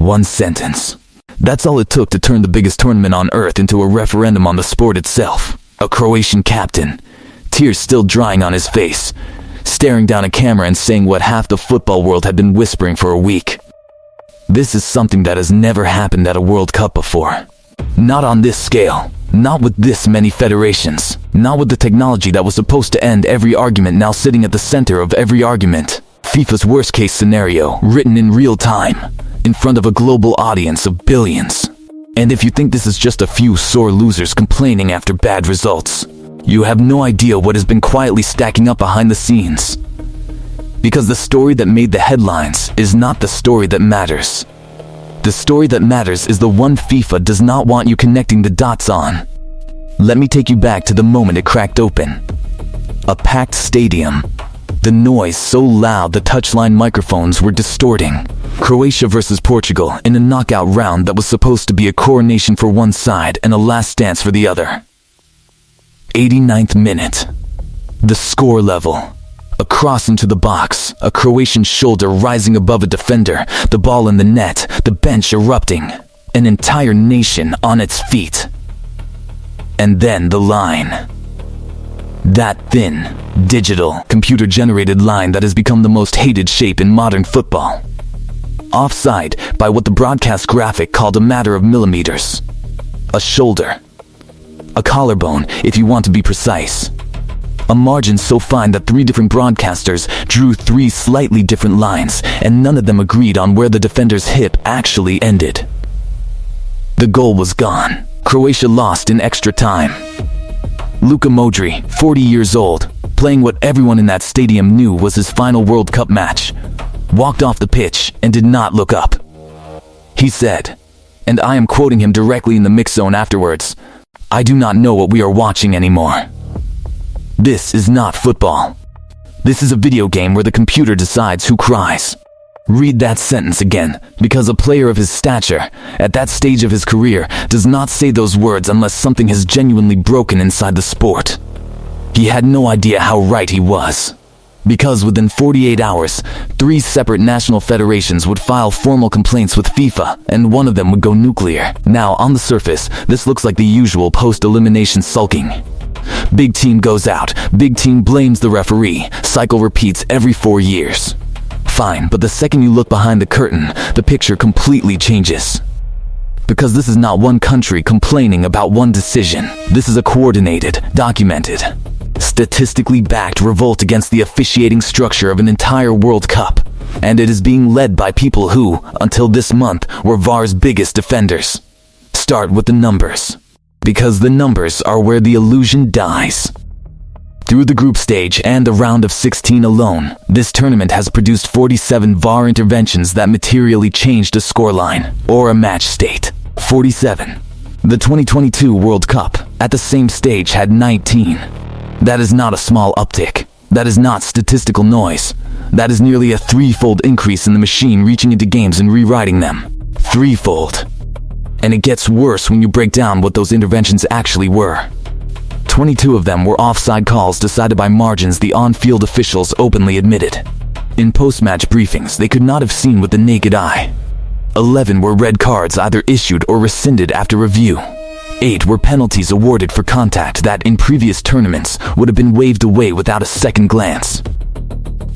One sentence. That's all it took to turn the biggest tournament on earth into a referendum on the sport itself. A Croatian captain, tears still drying on his face, staring down a camera and saying what half the football world had been whispering for a week. This is something that has never happened at a World Cup before. Not on this scale. Not with this many federations. Not with the technology that was supposed to end every argument now sitting at the center of every argument. FIFA's worst-case scenario, written in real time, in front of a global audience of billions. And if you think this is just a few sore losers complaining after bad results, you have no idea what has been quietly stacking up behind the scenes. Because the story that made the headlines is not the story that matters. The story that matters is the one FIFA does not want you connecting the dots on. Let me take you back to the moment it cracked open. A packed stadium. The noise so loud the touchline microphones were distorting. Croatia versus Portugal in a knockout round that was supposed to be a coronation for one side and a last dance for the other. 89th minute. The score level. A cross into the box, a Croatian shoulder rising above a defender, the ball in the net, the bench erupting, an entire nation on its feet. And then the line. That thin, digital, computer-generated line that has become the most hated shape in modern football. Offside by what the broadcast graphic called a matter of millimeters. A shoulder. A collarbone, if you want to be precise. A margin so fine that 3 different broadcasters drew 3 slightly different lines, and none of them agreed on where the defender's hip actually ended. The goal was gone. Croatia lost in extra time. Luka Modric, 40 years old, playing what everyone in that stadium knew was his final World Cup match, walked off the pitch and did not look up. He said, and I am quoting him directly in the mix zone afterwards, "I do not know what we are watching anymore." This is not football. This is a video game where the computer decides who cries. Read that sentence again, because a player of his stature, at that stage of his career, does not say those words unless something has genuinely broken inside the sport. He had no idea how right he was. Because within 48 hours, 3 separate national federations would file formal complaints with FIFA, and one of them would go nuclear. Now, on the surface, this looks like the usual post-elimination sulking. Big team goes out, big team blames the referee, cycle repeats every 4 years. Fine, but the second you look behind the curtain, the picture completely changes. Because this is not one country complaining about one decision. This is a coordinated, documented, statistically backed revolt against the officiating structure of an entire World Cup. And it is being led by people who, until this month, were VAR's biggest defenders. Start with the numbers. Because the numbers are where the illusion dies. Through the group stage and the round of 16 alone, this tournament has produced 47 VAR interventions that materially changed a scoreline, or a match state. 47. The 2022 World Cup, at the same stage, had 19. That is not a small uptick. That is not statistical noise. That is nearly a 3-fold increase in the machine reaching into games and rewriting them. 3-fold. And it gets worse when you break down what those interventions actually were. 22 of them were offside calls decided by margins the on-field officials openly admitted. In post-match briefings, they could not have seen with the naked eye. 11 were red cards either issued or rescinded after review. 8 were penalties awarded for contact that in previous tournaments would have been waved away without a second glance.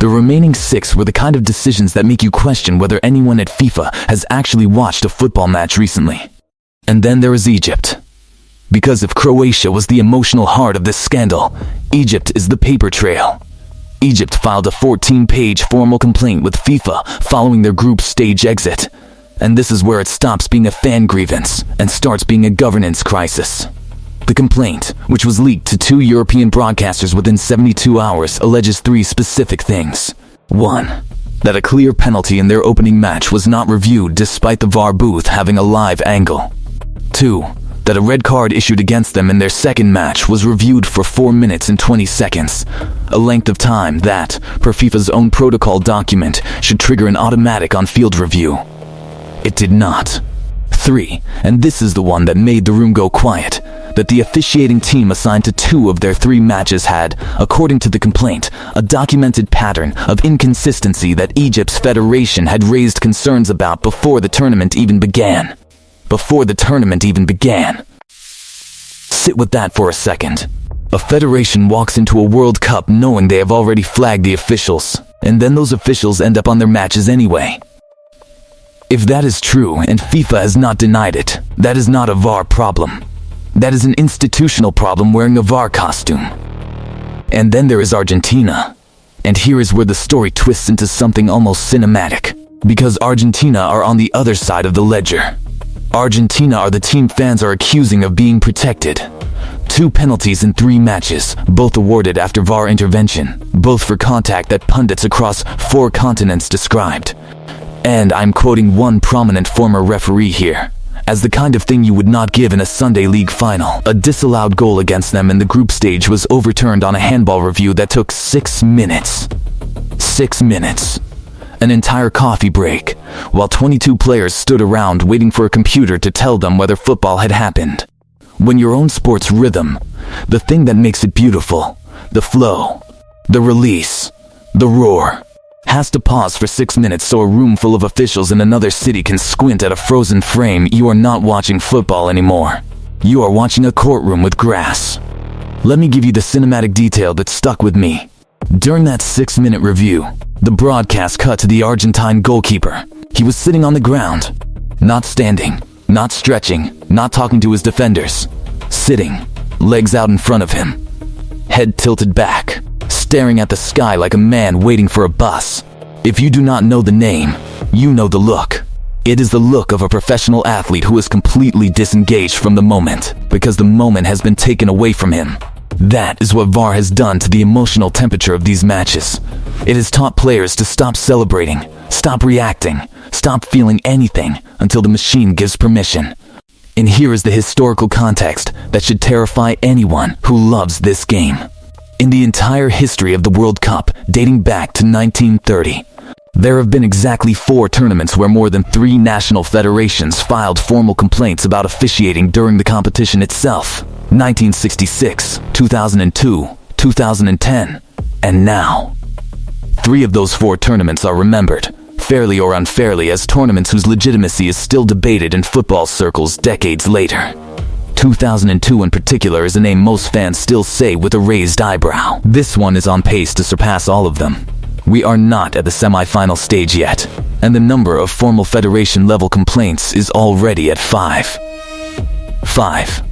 The remaining 6 were the kind of decisions that make you question whether anyone at FIFA has actually watched a football match recently. And then there is Egypt. Because if Croatia was the emotional heart of this scandal, Egypt is the paper trail. Egypt filed a 14-page formal complaint with FIFA following their group stage exit. And this is where it stops being a fan grievance and starts being a governance crisis. The complaint, which was leaked to 2 European broadcasters within 72 hours, alleges 3 specific things. 1. That a clear penalty in their opening match was not reviewed despite the VAR booth having a live angle. 2. That a red card issued against them in their second match was reviewed for 4 minutes and 20 seconds, a length of time that, per FIFA's own protocol document, should trigger an automatic on-field review. It did not. 3, and this is the one that made the room go quiet, that the officiating team assigned to 2 of their 3 matches had, according to the complaint, a documented pattern of inconsistency that Egypt's federation had raised concerns about before the tournament even began. Before the tournament even began. Sit with that for a second. A federation walks into a World Cup knowing they have already flagged the officials, and then those officials end up on their matches anyway. If that is true, and FIFA has not denied it, that is not a VAR problem. That is an institutional problem wearing a VAR costume. And then there is Argentina. And here is where the story twists into something almost cinematic. Because Argentina are on the other side of the ledger. Argentina are the team fans are accusing of being protected. 2 penalties in 3 matches, both awarded after VAR intervention, both for contact that pundits across 4 continents described. And I'm quoting one prominent former referee here, as the kind of thing you would not give in a Sunday league final. A disallowed goal against them in the group stage was overturned on a handball review that took 6 minutes. 6 minutes. An entire coffee break, while 22 players stood around waiting for a computer to tell them whether football had happened. When your own sport's rhythm, the thing that makes it beautiful, the flow, the release, the roar, has to pause for 6 minutes so a room full of officials in another city can squint at a frozen frame, you are not watching football anymore. You are watching a courtroom with grass. Let me give you the cinematic detail that stuck with me. During that 6-minute review, the broadcast cut to the Argentine goalkeeper. He was sitting on the ground, not standing, not stretching, not talking to his defenders. Sitting, legs out in front of him, head tilted back, staring at the sky like a man waiting for a bus. If you do not know the name, you know the look. It is the look of a professional athlete who is completely disengaged from the moment, because the moment has been taken away from him. That is what VAR has done to the emotional temperature of these matches. It has taught players to stop celebrating, stop reacting, stop feeling anything until the machine gives permission. And here is the historical context that should terrify anyone who loves this game. In the entire history of the World Cup, dating back to 1930, there have been exactly 4 tournaments where more than 3 national federations filed formal complaints about officiating during the competition itself. 1966, 2002, 2010, and now. 3 of those 4 tournaments are remembered, fairly or unfairly, as tournaments whose legitimacy is still debated in football circles decades later. 2002 in particular is a name most fans still say with a raised eyebrow. This one is on pace to surpass all of them. We are not at the semi-final stage yet, and the number of formal federation-level complaints is already at 5. 5.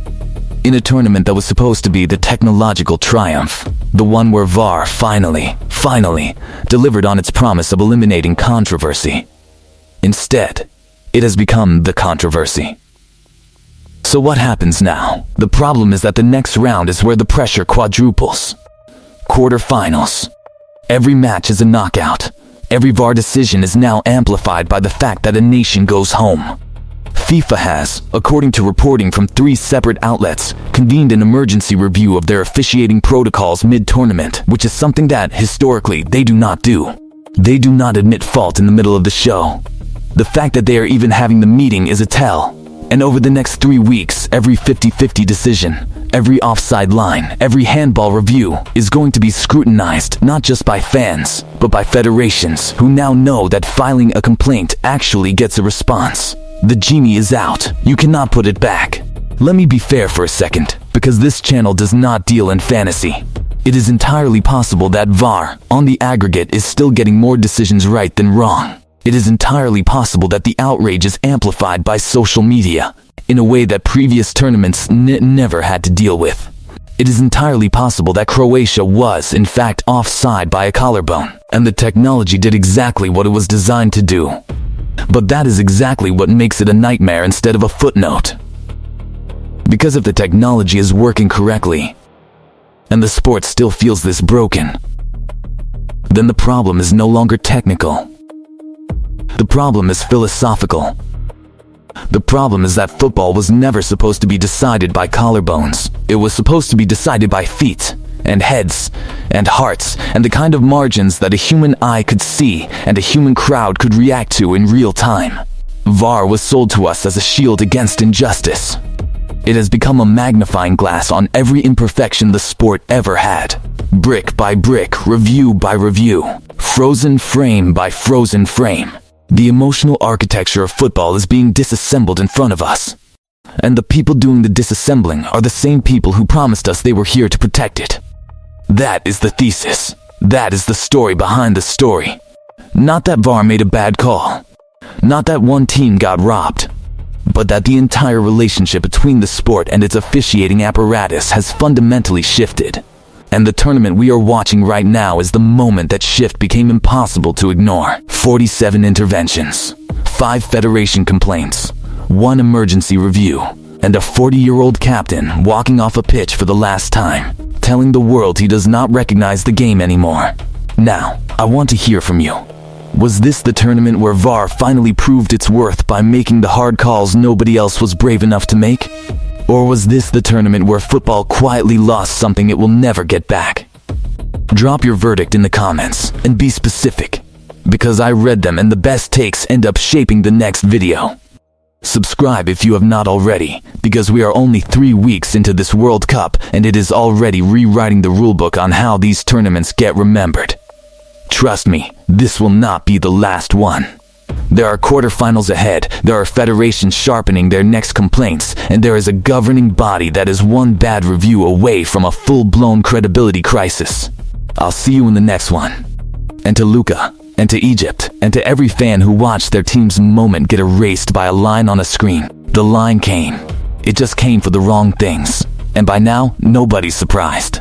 In a tournament that was supposed to be the technological triumph, the one where VAR finally delivered on its promise of eliminating controversy. Instead, it has become the controversy. So what happens now? The problem is that the next round is where the pressure quadruples. Quarterfinals. Every match is a knockout. Every VAR decision is now amplified by the fact that a nation goes home. FIFA has, according to reporting from 3 separate outlets, convened an emergency review of their officiating protocols mid-tournament, which is something that, historically, they do not do. They do not admit fault in the middle of the show. The fact that they are even having the meeting is a tell. And over the next 3 weeks, every 50-50 decision, every offside line, every handball review is going to be scrutinized not just by fans, but by federations who now know that filing a complaint actually gets a response. The genie is out. You cannot put it back. Let me be fair for a second, because this channel does not deal in fantasy. It is entirely possible that VAR, on the aggregate, is still getting more decisions right than wrong. It is entirely possible that the outrage is amplified by social media in a way that previous tournaments never had to deal with. It is entirely possible that Croatia was, in fact, offside by a collarbone, and the technology did exactly what it was designed to do. But that is exactly what makes it a nightmare instead of a footnote. Because if the technology is working correctly, and the sport still feels this broken, then the problem is no longer technical. The problem is philosophical. The problem is that football was never supposed to be decided by collarbones. It was supposed to be decided by feet, and heads, and hearts, and the kind of margins that a human eye could see and a human crowd could react to in real time. VAR was sold to us as a shield against injustice. It has become a magnifying glass on every imperfection the sport ever had. Brick by brick, review by review, frozen frame by frozen frame. The emotional architecture of football is being disassembled in front of us. And the people doing the disassembling are the same people who promised us they were here to protect it. That is the thesis. That is the story behind the story. Not that VAR made a bad call. Not that one team got robbed. But that the entire relationship between the sport and its officiating apparatus has fundamentally shifted. And the tournament we are watching right now is the moment that shift became impossible to ignore. 47 interventions, 5 federation complaints, 1 emergency review, and a 40-year-old captain walking off a pitch for the last time, telling the world he does not recognize the game anymore. Now, I want to hear from you. Was this the tournament where VAR finally proved its worth by making the hard calls nobody else was brave enough to make? Or was this the tournament where football quietly lost something it will never get back? Drop your verdict in the comments, and be specific, because I read them and the best takes end up shaping the next video. Subscribe if you have not already, because we are only 3 weeks into this World Cup and it is already rewriting the rulebook on how these tournaments get remembered. Trust me, this will not be the last one. There are quarterfinals ahead, there are federations sharpening their next complaints, and there is a governing body that is one bad review away from a full-blown credibility crisis. I'll see you in the next one. And to Luka, and to Egypt, and to every fan who watched their team's moment get erased by a line on a screen, the line came. It just came for the wrong things. And by now, nobody's surprised.